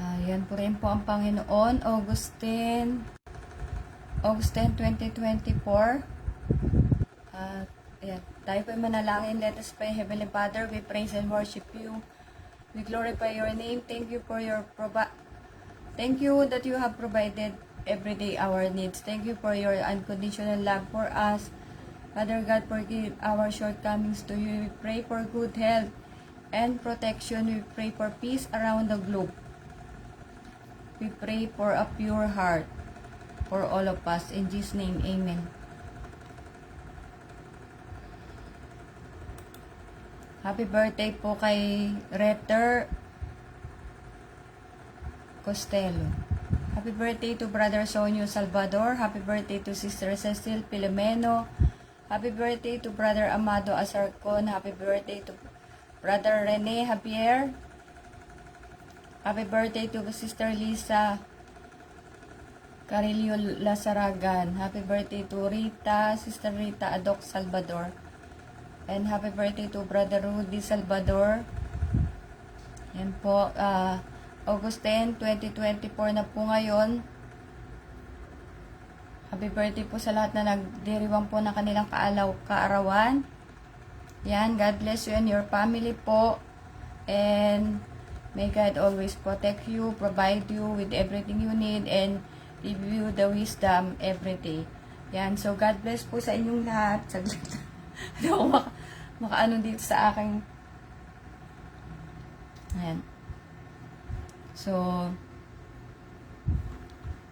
Yan po rin po ang Panginoon. August 10, 2024. Ayan. Tayo po ay manalangin. Let us pray. Heavenly Father, we praise and worship you. We glorify your name. Thank you for your Thank you that you have provided every day our needs. Thank you for your unconditional love for us. Father God, forgive our shortcomings to you. We pray for good health and protection. We pray for peace around the globe. We pray for a pure heart for all of us. In Jesus' name, amen. Happy birthday po kay Retter Costello. Happy birthday to Brother Sonio Salvador. Happy birthday to Sister Cecil Pilomeno. Happy birthday to Brother Amado Asarcon. Happy birthday to Brother Rene Javier. Happy birthday to Sister Lisa Carillo Lasaragan. Happy birthday to Rita, Sister Rita Adok Salvador. And happy birthday to Brother Rudy Salvador. Yan po, August 10, 2024 na po ngayon. Happy birthday po sa lahat na nagdiriwang po ng kanilang kaarawan. Yan, God bless you and your family po. And may God always protect you, provide you with everything you need, and give you the wisdom every day. Yan, so God bless po sa inyong lahat. Saglit lang. Hindi ako makaano dito sa aking. Ayan. So,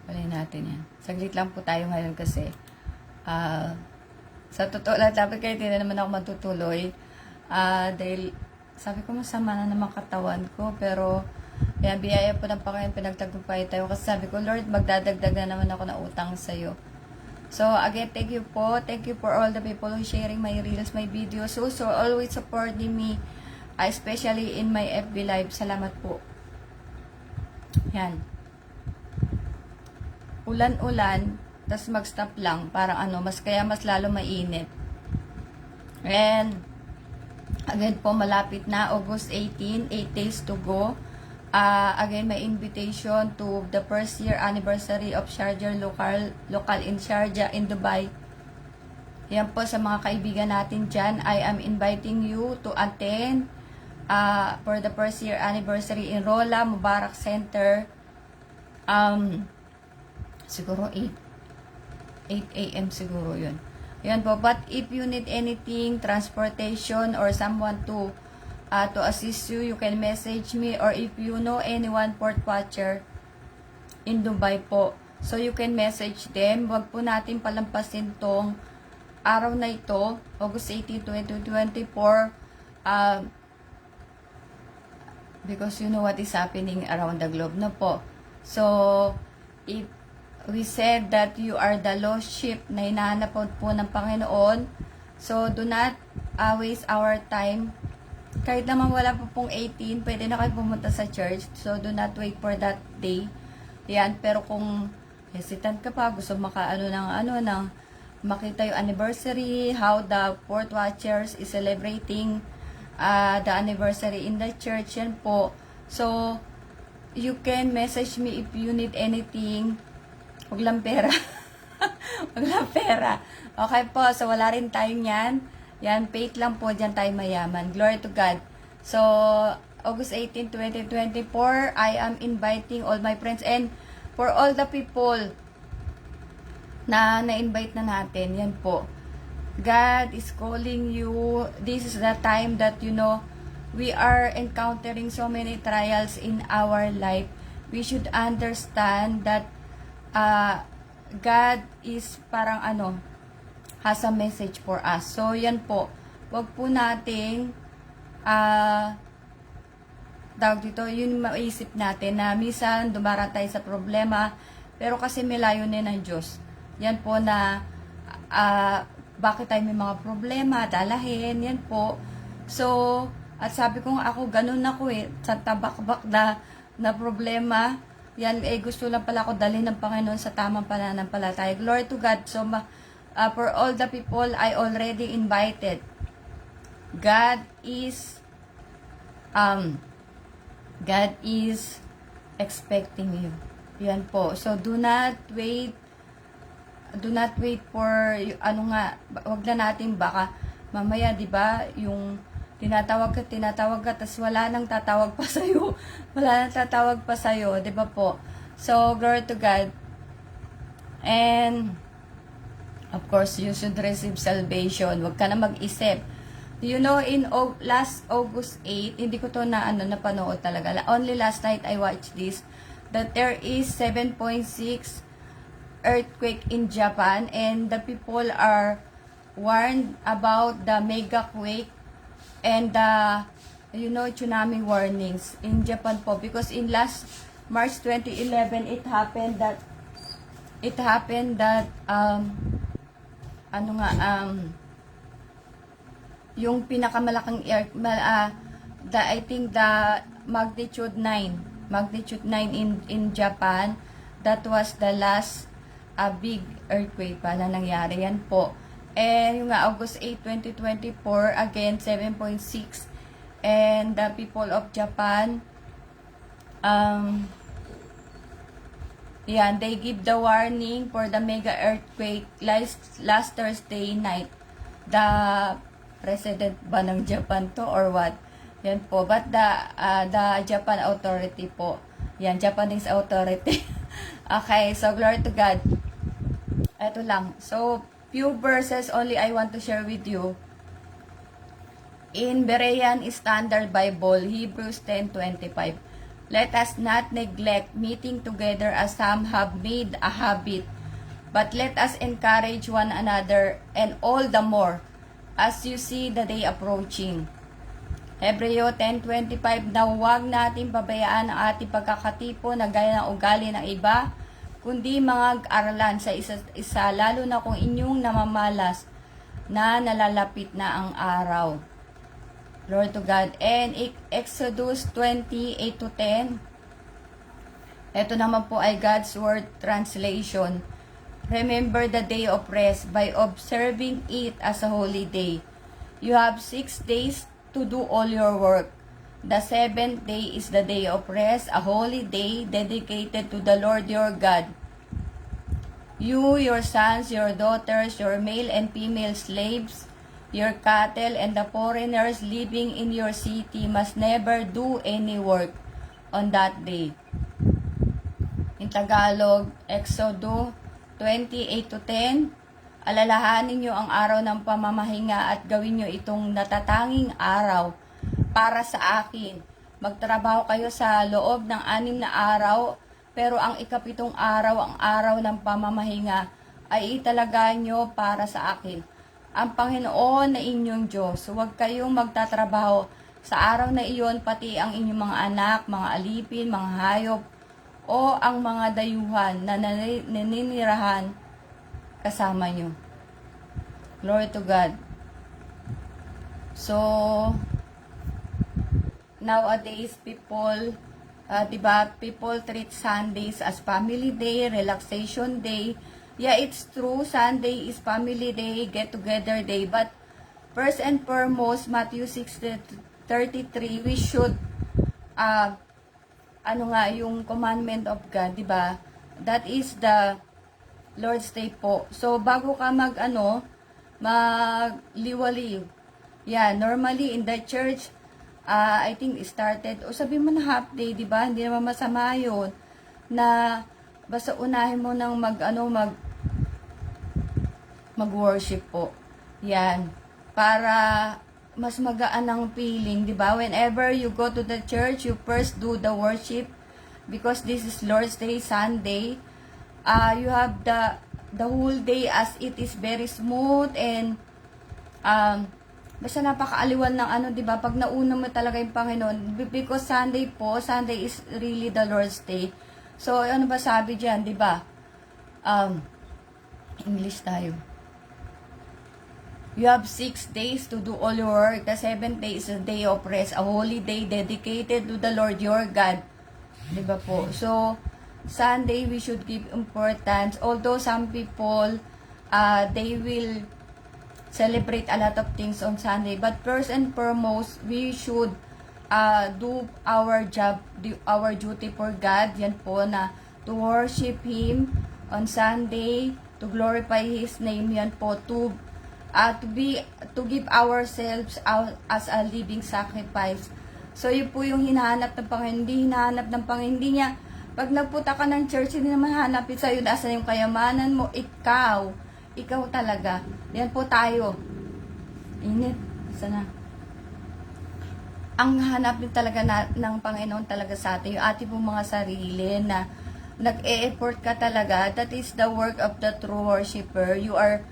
balik natin yan. Saglit lang po tayo ngayon kasi sa totoo lang, dapat kayo hindi na naman ako matutuloy. Dahil sabi ko masama na naman katawan ko, pero yan, biyaya po ng Panginoon, pinagtagumpay tayo. Kasi sabi ko, Lord, magdadagdag na naman ako ng utang sa'yo. So, again, thank you po. Thank you for all the people who sharing my reels, my videos. So always supporting me, especially in my FB Live. Salamat po. Yan. Ulan-ulan, tas mag-stop lang. Parang mas lalo mainit. And, again po, malapit na. August 18, 8 days to go. Again, may invitation to the first year anniversary of Sharjah local in Sharjah in Dubai. Yan po sa mga kaibigan natin dyan. I am inviting you to attend for the first year anniversary in Rola Mubarak Center. Siguro 8 a.m. siguro yun. Yan po. But if you need anything, transportation or someone to assist you, you can message me, or if you know anyone port watcher in Dubai po, so you can message them. Wag po natin palampasin tong araw na ito, August 18, 2024, because you know what is happening around the globe na po. So, if we said that you are the lost sheep na hinahanap po ng Panginoon, so do not waste our time. Kahit naman wala po pong 18, pwede na kayo pumunta sa church. So, do not wait for that day. Yan, pero kung hesitant ka pa, gusto makita yung anniversary, how the Port Watchers is celebrating the anniversary in the church, yan po. So, you can message me if you need anything. Huwag lang pera. Huwag lang pera. Okay po, so wala rin tayong yan. Yan, faith lang po, dyan tayo mayaman. Glory to God. So, August 18, 2024, I am inviting all my friends and for all the people na na-invite na natin, yan po. God is calling you. This is the time that, we are encountering so many trials in our life. We should understand that God is parang has a message for us. So, yan po. Wag po nating yun maisip natin na minsan dumarang tayo sa problema, pero kasi may layunin ng Diyos. Yan po na bakit tayo may mga problema, dalahin, yan po. So, at sabi ko ako, ganun ako sa tabakbak na problema, yan gusto lang pala ako dalhin ng Panginoon sa tamang pananampalataya. Glory to God. So, for all the people I already invited, God is expecting you. Yan po. So, do not wait for, wag na natin baka, mamaya, di ba, yung tinatawag ka, tas wala nang tatawag pa sa'yo. Wala nang tatawag pa sa'yo, di ba po? So, glory to God. And, of course, you should receive salvation. Wag ka na mag-isip. You know, in last August 8, hindi ko to napanood talaga. Only last night I watched this, that there is 7.6 earthquake in Japan, and the people are warned about the mega quake and the, tsunami warnings in Japan po, because in last March 2011 it happened that yung pinakamalaking I think the magnitude 9 in Japan, that was the last big earthquake na nangyari yan po. And yung August 8, 2024, again 7.6, and the people of Japan, they give the warning for the mega earthquake last Thursday night. The president ba ng Japan to or what? Yan po. But the Japan authority po. Yan, Japanese authority. Okay, so glory to God. Ito lang. So, few verses only I want to share with you. In Berean Standard Bible, Hebrews 10:25. Let us not neglect meeting together as some have made a habit, but let us encourage one another, and all the more as you see the day approaching. Hebreo 10:25, na huwag natin pabayaan ang ating pagkakatipo na gaya ng ugali ng iba, kundi mga aralan sa isa't isa, lalo na kung inyong namamalas na nalalapit na ang araw. Glory to God. And Exodus 20:8-10. Ito naman po ay God's Word Translation. Remember the day of rest by observing it as a holy day. You have 6 days to do all your work. The 7th day is the day of rest, a holy day dedicated to the Lord your God. You, your sons, your daughters, your male and female slaves, your cattle, and the foreigners living in your city must never do any work on that day. In Tagalog, Exodo 20:8-10, alalahanin niyo ang araw ng pamamahinga at gawin niyo itong natatanging araw para sa akin. Magtrabaho kayo sa loob ng 6 na araw, pero ang ika-7 araw, ang araw ng pamamahinga, ay italaga niyo para sa akin. Ang Panginoon na inyong Diyos, huwag kayong magtatrabaho sa araw na iyon, pati ang inyong mga anak, mga alipin, mga hayop, o ang mga dayuhan na naninirahan kasama nyo. Glory to God. So, nowadays, people treat Sundays as family day, relaxation day. Yeah, it's true, Sunday is family day, get-together day. But, first and foremost, Matthew 6:33, we should, yung commandment of God, diba? That is the Lord's Day po. So, bago ka magliwaliw. Yeah, normally in the church, I think it started, o sabi mo na half day, diba? Hindi naman masama yun. Na, basta unahin mo ng mag-worship po. Yan. Para mas magaan ang feeling, diba? Whenever you go to the church, you first do the worship because this is Lord's Day, Sunday. You have the whole day as it is very smooth and basta napakaaliwan ng diba? Pag nauna mo talaga yung Panginoon, because Sunday is really the Lord's Day. So, ano ba sabi diyan, diba? English tayo. You have 6 days to do all your work. The 7th day is a day of rest, a holy day dedicated to the Lord your God. Diba po? So, Sunday, we should give importance. Although some people, they will celebrate a lot of things on Sunday. But first and foremost, we should do our job, do our duty for God. Yan po na to worship Him on Sunday, to glorify His name. Yan po, to give ourselves out as a living sacrifice. So, yun po yung hinahanap ng Panginoon. Hindi hinahanap ng Panginoon. Hindi niya, pag nagpunta ka ng church, hindi naman hanapin sa'yo, asan yung kayamanan mo. Ikaw talaga. Yan po tayo. Init. Sana. Ang hanapin talaga ng Panginoon talaga sa atin, yung ating pong mga sarili na nag-e-effort ka talaga. That is the work of the true worshiper. You are,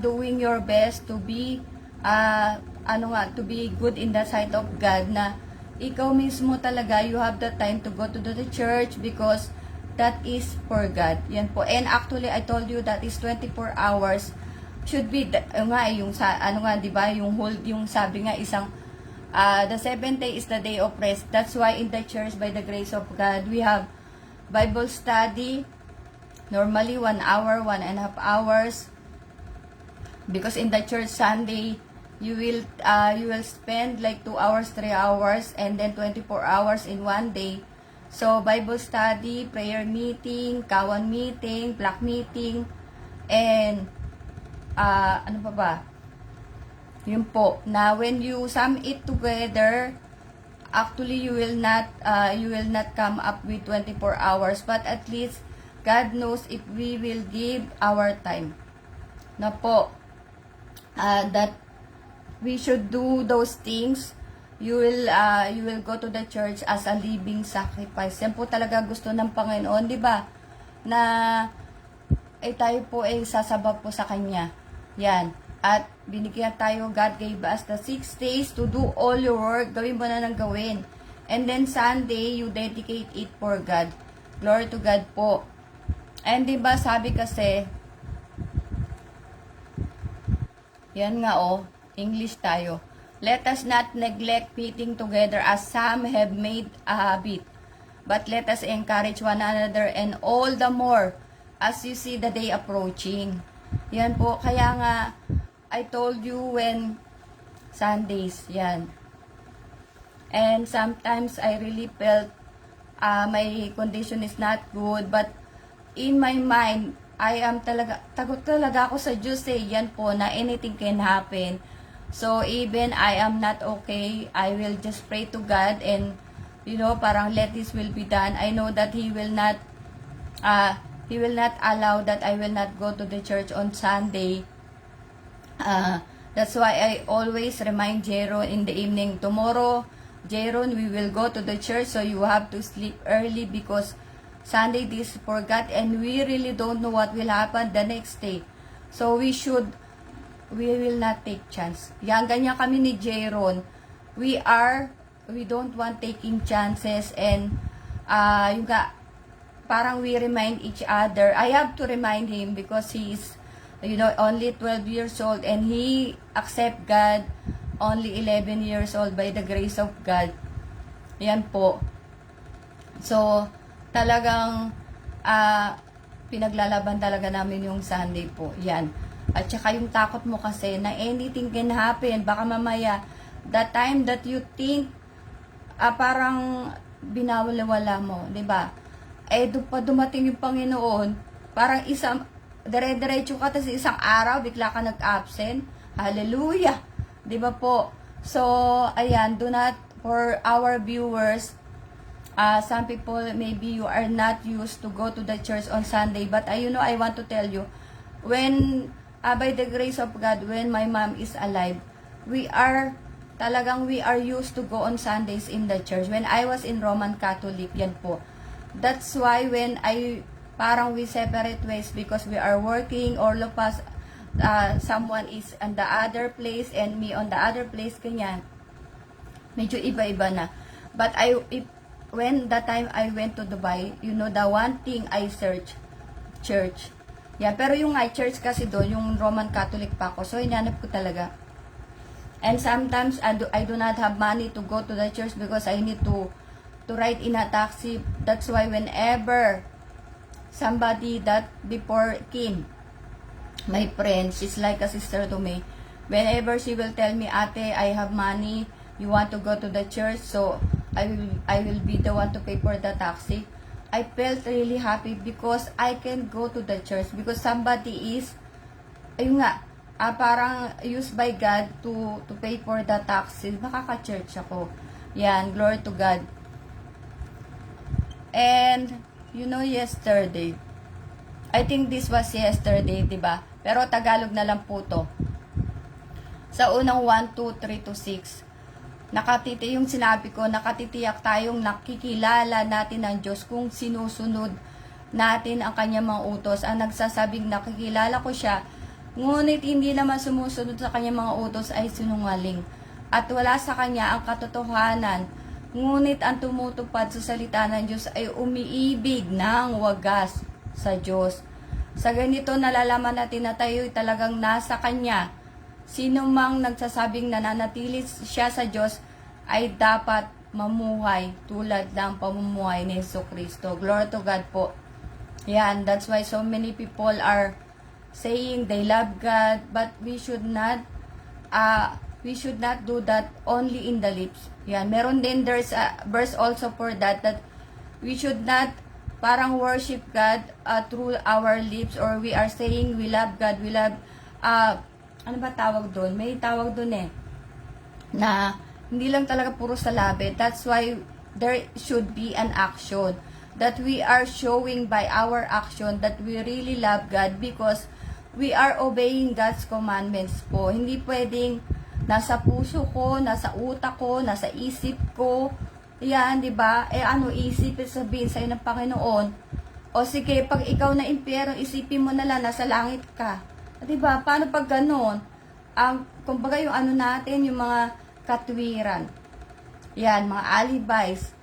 doing your best to be, to be good in the sight of God, na ikaw mismo talaga, you have the time to go to the church because that is for God. Yan po. And actually, I told you that is 24 hours should be, diba, yung sabi nga, the 7th day is the day of rest. That's why in the church, by the grace of God, we have Bible study, normally 1 hour, 1.5 hours, because in the church Sunday, you will spend like 2 hours, 3 hours, and then 24 hours in one day. So, Bible study, prayer meeting, kawan meeting, black meeting, and ano pa ba? Yun po, na when you sum it together, actually you will not come up with 24 hours, but at least God knows if we will give our time. Na po, that we should do those things. You will go to the church as a living sacrifice. Yan po talaga gusto ng Panginoon, di ba? Na tayo po sasabak po sa Kanya. Yan. At binigyan tayo, God gave us the 6 days to do all your work. Gawin mo na ng gawin. And then Sunday, you dedicate it for God. Glory to God po. And di ba sabi kasi, yan nga English tayo. Let us not neglect meeting together as some have made a habit. But let us encourage one another, and all the more as you see the day approaching. Yan po, kaya nga, I told you when Sundays, yan. And sometimes I really felt my condition is not good, but in my mind, I am tagot talaga ako sa Diyos yan po, na anything can happen. So, even I am not okay, I will just pray to God and, parang let this will be done. I know that He will not allow that I will not go to the church on Sunday. That's why I always remind Jeron in the evening, tomorrow, Jeron, we will go to the church, so you have to sleep early because Sunday this is for God and we really don't know what will happen the next day. So we will not take chance. Yan, ganyan kami ni Jeron. We don't want taking chances, and parang we remind each other. I have to remind him because he is, only 12 years old and he accept God only 11 years old by the grace of God. Yan po. So, talagang pinaglalaban talaga namin yung Sunday po. Yan. At saka yung takot mo kasi na anything can happen. Baka mamaya, the time that you think parang binawala mo, di ba? Dumating yung Panginoon, parang dire-diretso ka, tapos isang araw, bigla ka nag-absent. Hallelujah! Di ba po? So, ayan, for our viewers, some people, maybe you are not used to go to the church on Sunday, but I want to tell you, when, by the grace of God, when my mom is alive, we are used to go on Sundays in the church. When I was in Roman Catholic, yan po. That's why when parang we separate ways because we are working, all of us, someone is on the other place and me on the other place, ganyan. Medyo iba-iba na. But when the time I went to Dubai, the one thing I search, church. Yeah, pero yung church kasi doon, yung Roman Catholic pa ako, so hinanap ko talaga. And sometimes I do not have money to go to the church because I need to ride in a taxi. That's why whenever somebody that before Kim, my friend, she's like a sister to me. Whenever she will tell me, Ate, I have money, you want to go to the church, so I will be the one to pay for the taxi. I felt really happy because I can go to the church because somebody is, ayun nga, parang used by God to pay for the taxi. Makaka-church ako. Yan, glory to God. And, yesterday, I think this was yesterday, diba? Pero Tagalog na lang po to. Sa unang 1, 2, 3 to 6, yung sinabi ko, nakatitiyak tayong nakikilala natin ang Diyos kung sinusunod natin ang kanyang mga utos. Ang nagsasabing nakikilala ko siya, ngunit hindi naman sumusunod sa kanyang mga utos ay sinungaling. At wala sa kanya ang katotohanan, ngunit ang tumutupad sa salita ng Diyos ay umiibig ng wagas sa Diyos. Sa ganito nalalaman natin na tayo talagang nasa kanya. Sino mang nagsasabing nananatili siya sa Diyos ay dapat mamuhay tulad ng pamumuhay ni Jesucristo. Glory to God po. Yan, that's why so many people are saying they love God, but we should not do that only in the lips. Yan, meron din, there's a verse also for that we should not parang worship God through our lips, or we are saying we love God, we love ano ba tawag doon? May tawag doon na hindi lang talaga puro sa labi. That's why there should be an action that we are showing by our action that we really love God because we are obeying God's commandments po. Hindi pwedeng nasa puso ko, nasa utak ko, nasa isip ko. Yan, di ba? Ano isip sabihin sa'yo ng Panginoon? O sige, pag ikaw na impyerno, isipin mo na lang, nasa langit ka. Diba? Paano pag ganon? Kumbaga yung ano natin, yung mga katwiran. Yan, mga alibis.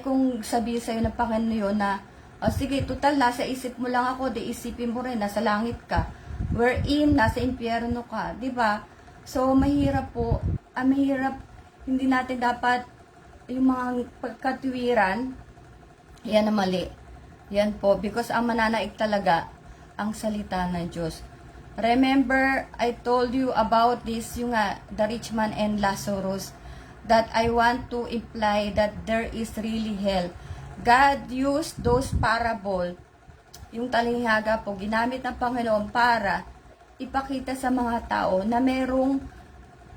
Kung sabihin sa'yo ng Panginoon yun na, sige, total, nasa isip mo lang ako, di isipin mo rin, nasa langit ka. Wherein, nasa impyerno ka. Diba? So, mahirap po. Mahirap, hindi natin dapat yung mga pagkatwiran, yan na mali. Yan po, because ang mananaig talaga, ang salita ng Diyos. Remember, I told you about this, yung the rich man and Lazarus, that I want to imply that there is really hell. God used those parable, yung talinghaga po, ginamit ng Panginoon para ipakita sa mga tao na merong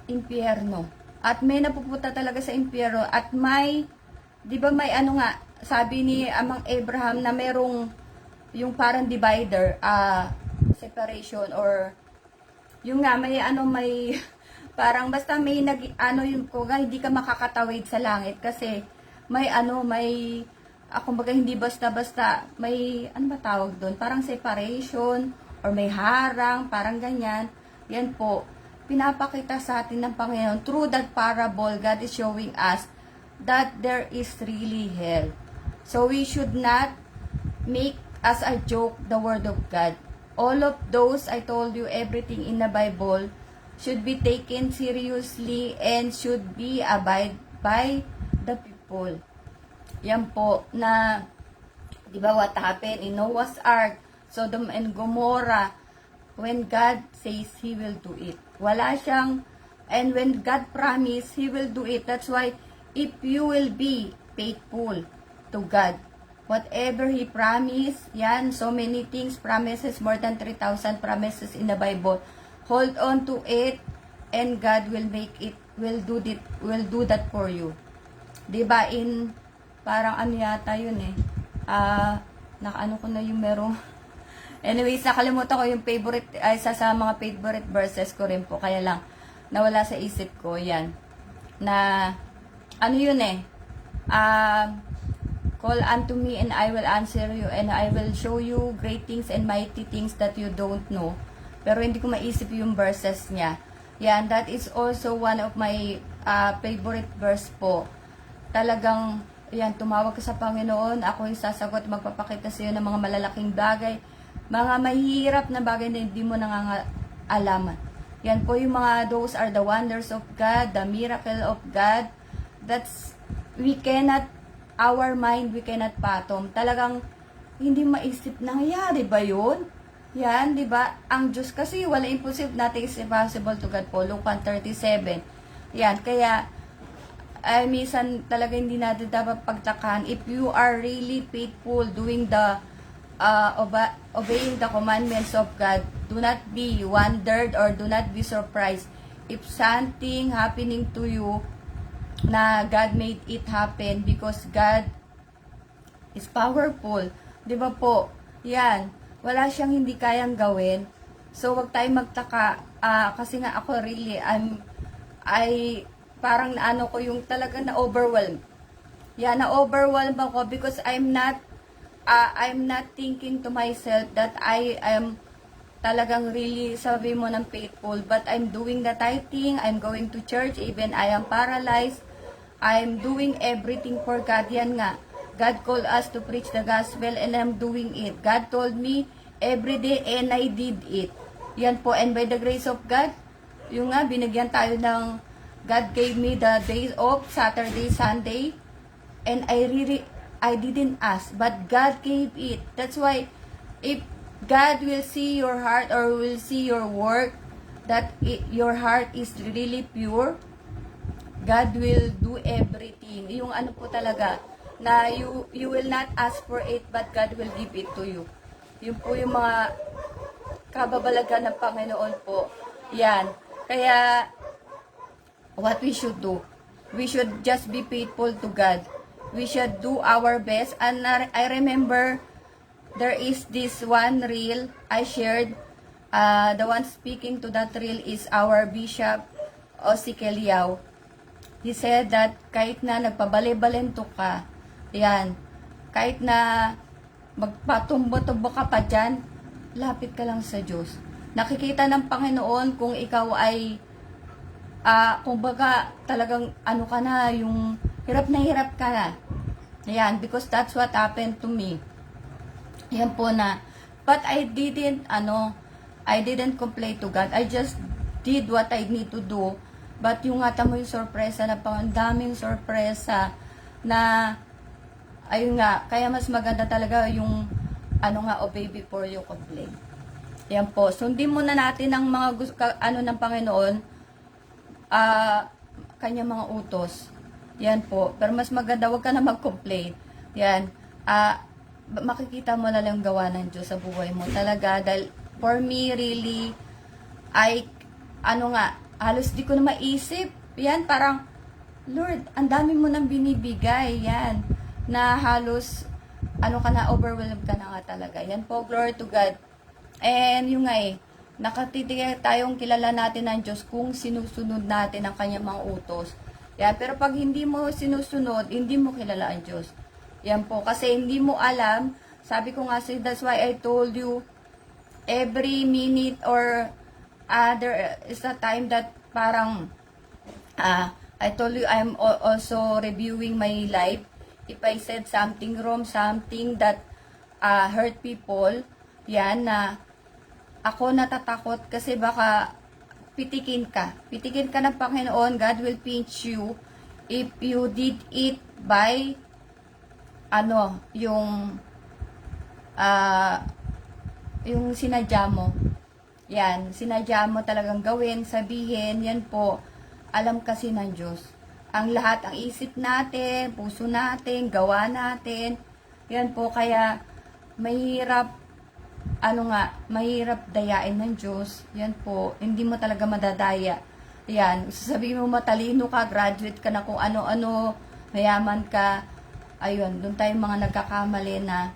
impyerno. At may napupunta talaga sa impyerno. At may, di ba may ano nga, sabi ni Amang Abraham na merong yung parang divider, separation, or yung nga may may parang basta may yung hindi ka makakatawid sa langit kasi may kumbaga hindi basta may ba tawag doon, parang separation or may harang, parang ganyan. Yan po, pinapakita sa atin ng Panginoon through that parable. God is showing us that there is really hell, so we should not make as a joke the word of God. All of those, I told you, everything in the Bible should be taken seriously and should be abide by the people. Yan po, na, di ba what happened in Noah's Ark, Sodom and Gomorrah, when God says He will do it. Wala siyang, and when God promise, He will do it. That's why, if you will be faithful to God, whatever He promised, yan, so many things, promises, more than 3,000 promises in the Bible. Hold on to it, and God will make it, will do that for you. Diba, in, parang ano yata yun nakaano ko na yung merong, anyways, nakalimutan ko yung favorite, isa sa mga favorite verses ko rin po, kaya lang, nawala sa isip ko, yan, na, ano yun call unto me and I will answer you and I will show you great things and mighty things that you don't know. Pero hindi ko maisip yung verses niya. Yan, that is also one of my favorite verse po. Talagang, yan, tumawag ka sa Panginoon, ako yung sasagot, magpapakita sa iyo ng mga malalaking bagay, mga mahirap na bagay na hindi mo nangangalaman. Yan po yung mga, those are the wonders of God, the miracle of God. That's, we cannot, our mind, we cannot fathom. Talagang, hindi maisip, nangyayari ba yun? Yan, di ba? Ang Diyos kasi, wala impossible, nothing is impossible to God po. Luke 1:37. Yan, kaya, ay minsan talaga hindi natin dapat pagtakan. If you are really faithful doing the obeying the commandments of God, do not be wondered or do not be surprised if something happening to you na God made it happen, because God is powerful. 'Di ba po? Yan. Wala siyang hindi kayang gawin. So, wag tayong magtaka. Kasi nga ako really, I parang naano ko yung talagang na-overwhelm. Yeah, na-overwhelm ako because I'm not thinking to myself that I am talagang really, sabi mo ng faithful, but I'm doing the tithing, I'm going to church, even I am paralyzed, I'm doing everything for God. Yan nga, God called us to preach the gospel and I'm doing it. God told me every day and I did it. Yan po, and by the grace of God, yung nga, binigyan tayo ng, God gave me the days off, Saturday, Sunday, and I didn't ask, but God gave it. That's why, if God will see your heart or will see your work, that your heart is really pure, God will do everything. Yung ano po talaga, na you will not ask for it, but God will give it to you. Yun po yung mga kababalagan ng Panginoon po. Yan. Kaya, what we should do, we should just be faithful to God. We should do our best. And I remember, there is this one reel I shared. The one speaking to that reel is our Bishop Osikel Yao. He said that kahit na nagpabali-balento ka, yan, kahit na magpatumbo-tumbo ka pa dyan, lapit ka lang sa Diyos. Nakikita ng Panginoon kung ikaw ay, kung baga talagang ano ka na, yung hirap ka na. Yan, because that's what happened to me. Yan po na, but I didn't complain to God. I just did what I need to do. But yung nga tamo yung sorpresa na pang daming sorpresa na ayun nga, kaya mas maganda talaga yung obey before you complain. Yan po. Sundin muna natin ang mga ng Panginoon, kanyang mga utos. Yan po. Pero mas maganda, wag ka na mag-complain. Yan. Makikita mo na lang gawa ng Diyos sa buhay mo. Talaga, dahil for me, really, halos di ko na maisip. Yan, parang, Lord, ang dami mo nang binibigay. Yan. Na halos, overwhelmed ka na nga talaga. Yan po, glory to God. And yung nga nakatitigay tayong kilala natin ng Diyos kung sinusunod natin ang kanyang mga utos. Yan, pero pag hindi mo sinusunod, hindi mo kilala ang Diyos. Yan po, kasi hindi mo alam, sabi ko nga, that's why I told you, every minute or there is a time that parang, I told you, I'm also reviewing my life. If I said something wrong, something that hurt people, yan na, ako natatakot kasi baka pitikin ka ng Panginoon. God will pinch you if you did it by yung sinadya mo. Yan, sinadya mo talagang gawin, sabihin, yan po, alam kasi ng Diyos. Ang lahat, ang isip natin, puso natin, gawa natin, yan po, kaya mahirap mahirap dayain ng Diyos. Yan po, hindi mo talaga madadaya. Yan, sasabihin mo matalino ka, graduate ka na kung ano-ano, mayaman ka. Ayun, doon tayo mga nagkakamali na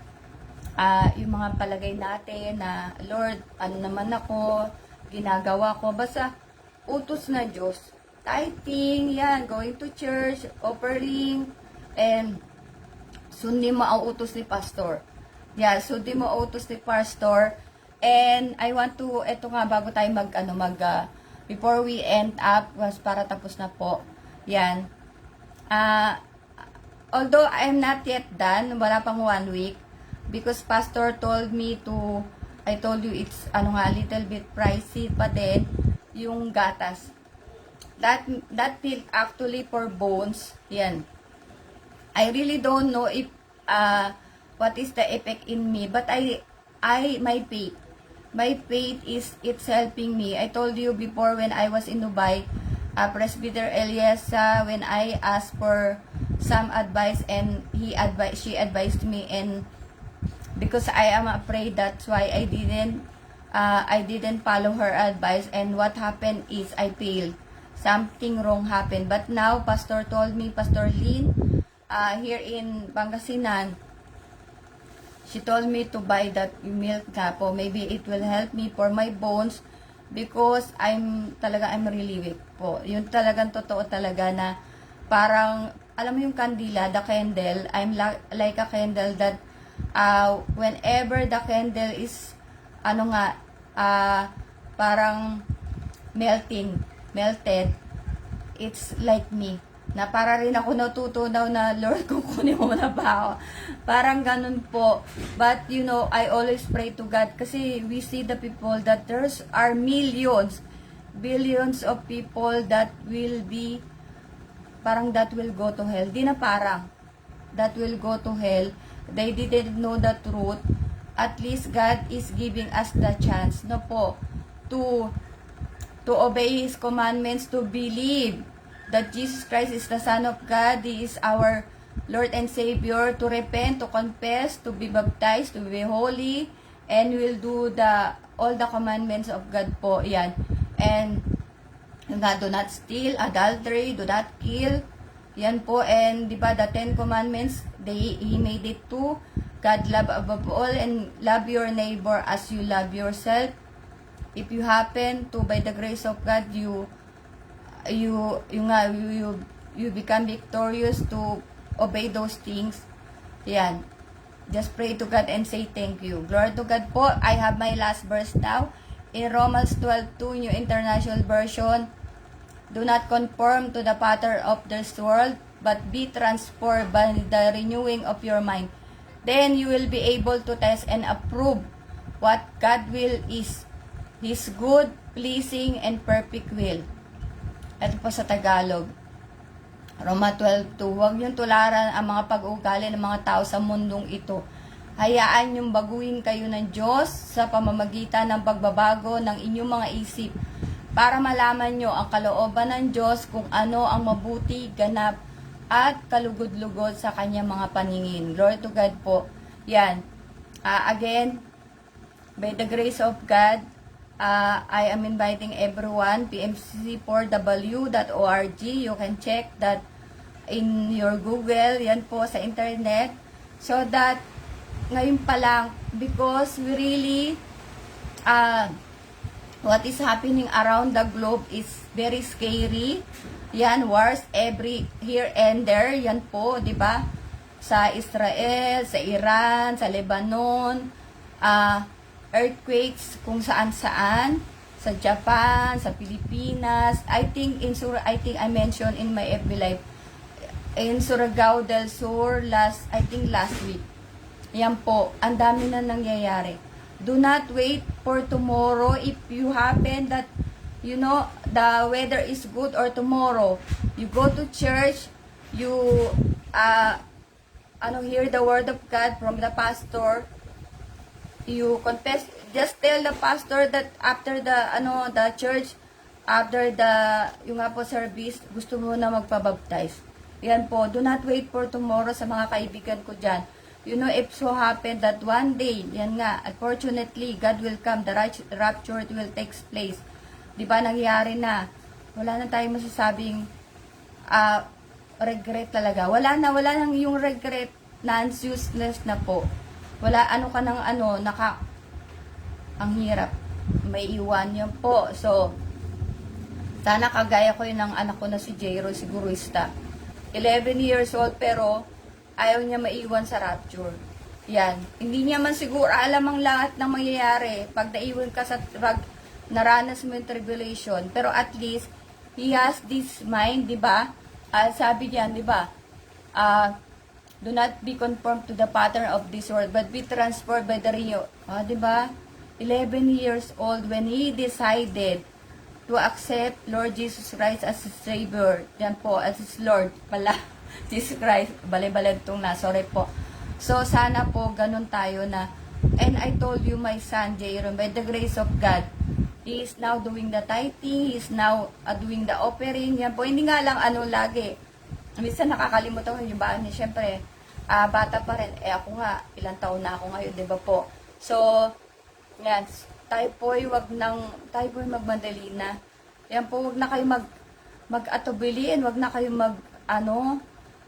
yung mga palagay natin na, Lord, ano naman ako, ginagawa ko, basta utos na Diyos. Tithing, yan, going to church, offering, and sundin mo ang utos ni Pastor. Yeah, sundin mo ang utos ni Pastor. And I want to, eto nga, bago tayo before we end up, was para tapos na po. Yan. Although I'm not yet done, wala pang 1 week, because Pastor told me to, I told you it's a little bit pricey pa din yung gatas. That milk actually for bones. Yan. I really don't know if what is the effect in me, but my faith is it's helping me. I told you before when I was in Dubai, Presbyter Eliasa, when I asked for some advice and she advised me, and because I am afraid, that's why I didn't follow her advice, and what happened is I failed. Something wrong happened. But now, Pastor told me, Pastor Lynn, here in Pangasinan, she told me to buy that milk nga po. Maybe it will help me for my bones because I'm really weak po. Yun talagang totoo talaga na parang, alam mo yung kandila, the candle, I'm like a candle that whenever the candle is, parang melted, it's like me. Na para rin ako natutunaw na, Lord, kukunin mo na ba ako? Parang ganun po. But, I always pray to God kasi we see the people that there's are millions, billions of people that will be, that will go to hell. Di na parang, that will go to hell. They didn't know the truth. At least God is giving us the chance, no po, to obey His commandments, to believe that Jesus Christ is the Son of God, He is our Lord and Savior, to repent, to confess, to be baptized, to be holy, and will do all the commandments of God po. Yan. And do not steal, adultery, do not kill. Yan po. And di ba, the 10 commandments, He made it too. God love above all, and love your neighbor as you love yourself. If you happen to, by the grace of God, you become victorious to obey those things. Yan. Just pray to God and say thank you. Glory to God po. I have my last verse now. In Romans 12:2, New International Version, do not conform to the pattern of this world, but be transformed by the renewing of your mind. Then you will be able to test and approve what God will is, His good, pleasing, and perfect will. Ito po sa Tagalog. Roma 12:2. Huwag niyong tularan ang mga pag-uugali ng mga tao sa mundong ito. Hayaan niyong baguhin kayo ng Diyos sa pamamagitan ng pagbabago ng inyong mga isip para malaman niyo ang kalooban ng Diyos, kung ano ang mabuti, ganap, at kalugod-lugod sa kanyang mga paningin. Glory to God po. Yan. Again, by the grace of God, I am inviting everyone, pmcc4w.org. You can check that in your Google, yan po sa internet. So that, ngayon pa lang, because we really, what is happening around the globe is very scary. Yan, wars here and there, yan po, di ba? Sa Israel, sa Iran, sa Lebanon, earthquakes kung saan-saan, sa Japan, sa Pilipinas. I think I mentioned in my FB Live in Surigao del Sur last week. Yan po, ang dami na nangyayari. Do not wait for tomorrow. If you happen that the weather is good, or tomorrow you go to church, you hear the word of God from the pastor, you confess, just tell the pastor that after the church, after yung service, gusto mo na magpabaptize. Yan po, do not wait for tomorrow sa mga kaibigan ko dyan. If so happen that one day, yan nga, unfortunately, God will come, the rapture will take place. Di ba nangyari na? Wala na tayong masasabing regret talaga. Wala nang yung regret, non-useless na po. Wala, ang hirap. May iwan yan po. So, sana kagaya ko yun ng anak ko na si Jairo, sigurista. 11 years old, pero ayaw niya maiwan sa rapture. Yan. Hindi niya man siguro alam ang lahat ng mangyayari pag naiwan ka pag naranas mo yung tribulation. Pero at least, he has this mind, di ba? Sabi niya, di ba? Do not be conformed to the pattern of this world, but be transformed by the renewal. Di ba? 11 years old when he decided to accept Lord Jesus Christ as his Savior. Yan po, as his Lord pala. Jesus Christ. Bale-balag tong na. Sorry po. So, sana po, ganun tayo na. And I told you, my son, Jairon, by the grace of God, He is now doing the tithing, he is now doing the offering. Yan po, hindi nga lang lagi. Minsan nakakalimutan ko yung bahan niya. Siyempre, bata pa rin. Ako nga, ilang taon na ako ngayon, di ba po? So, yan, tayo po'y magmadali na. Yan po, wag na kayo mag-atubiliin, wag na kayo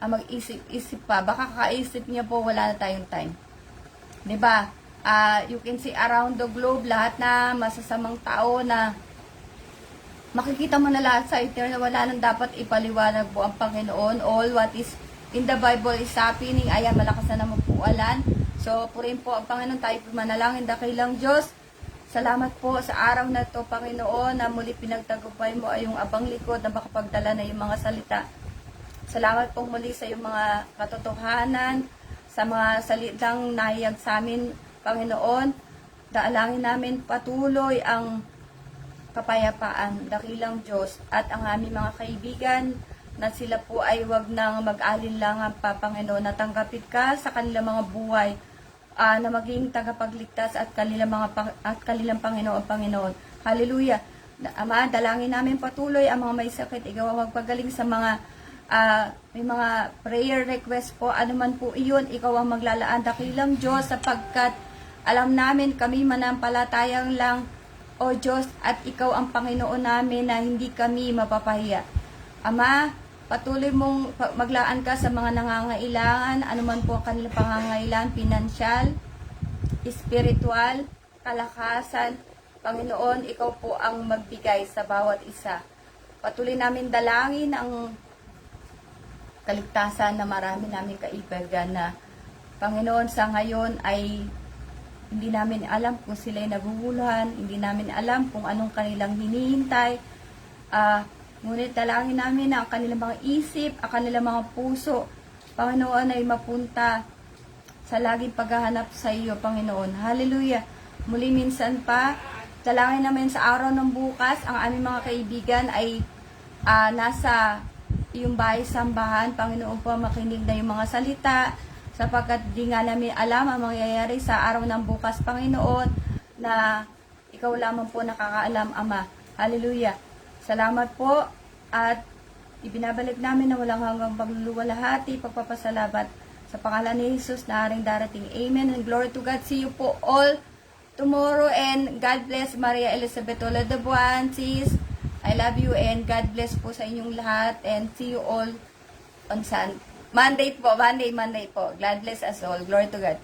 mag-isip pa. Baka kakaisip niya po, wala na tayong time. Di ba? You can see around the globe, lahat na masasamang tao na makikita mo na lahat sa internet, wala nang dapat ipaliwanag po ang Panginoon. All what is in the Bible is happening. Ayan, malakas na naman po ulan. So, purihin po ang Panginoon, tayo po manalangin, dakilang Diyos. Salamat po sa araw na ito, Panginoon, na muli pinagtagumpay mo ay yung abang likod na makapagdala na yung mga salita. Salamat po muli sa yung mga katotohanan, sa mga salitang nahiyag sa amin, Panginoon. Daalangin namin patuloy ang kapayapaan, dakilang Diyos, at ang aming mga kaibigan, na sila po ay wag nang mag-alinlangan pa, Panginoon, na tanggapin ka sa kanilang mga buhay, na maging tagapagligtas at kanilang Panginoon, Panginoon. Hallelujah. Ama, dalangin namin patuloy ang mga may sakit, ikaw ang magpagaling sa mga may mga prayer request po, anuman po iyon, ikaw ang maglalaan, dakilang Diyos, sapagkat alam namin kami manampalatayang lang, O Diyos, at ikaw ang Panginoon namin na hindi kami mapapahiya. Ama, patuloy mong maglaan ka sa mga nangangailangan, anuman po ang kanilang pangangailangan, pinansyal, spiritual, kalakasan. Panginoon, ikaw po ang magbigay sa bawat isa. Patuloy namin dalangin ang kaligtasan na marami namin kaibigan na, Panginoon, sa ngayon ay hindi namin alam kung sila'y naguguluhan, hindi namin alam kung anong kanilang hinihintay. Ngunit dalangin namin na ang kanilang mga isip, ang kanilang mga puso, Panginoon, ay mapunta sa laging paghahanap sa iyo, Panginoon. Hallelujah. Muli minsan pa, dalangin namin sa araw ng bukas, ang aming mga kaibigan ay nasa iyong bahay sambahan. Panginoon po, makinig na yung mga salita, sapagkat di nga namin alam ang mangyayari sa araw ng bukas, Panginoon, na ikaw lamang po nakakaalam, Ama. Hallelujah. Salamat po, at ibinabalik namin na walang hanggang pagluluwalhati, pagpapasalamat sa pangalan ni Jesus na haring darating. Amen and glory to God. See you po all tomorrow, and God bless Maria Elizabeth Ola de Buan, sis. I love you and God bless po sa inyong lahat, and see you all on Monday po. God bless us all. Glory to God.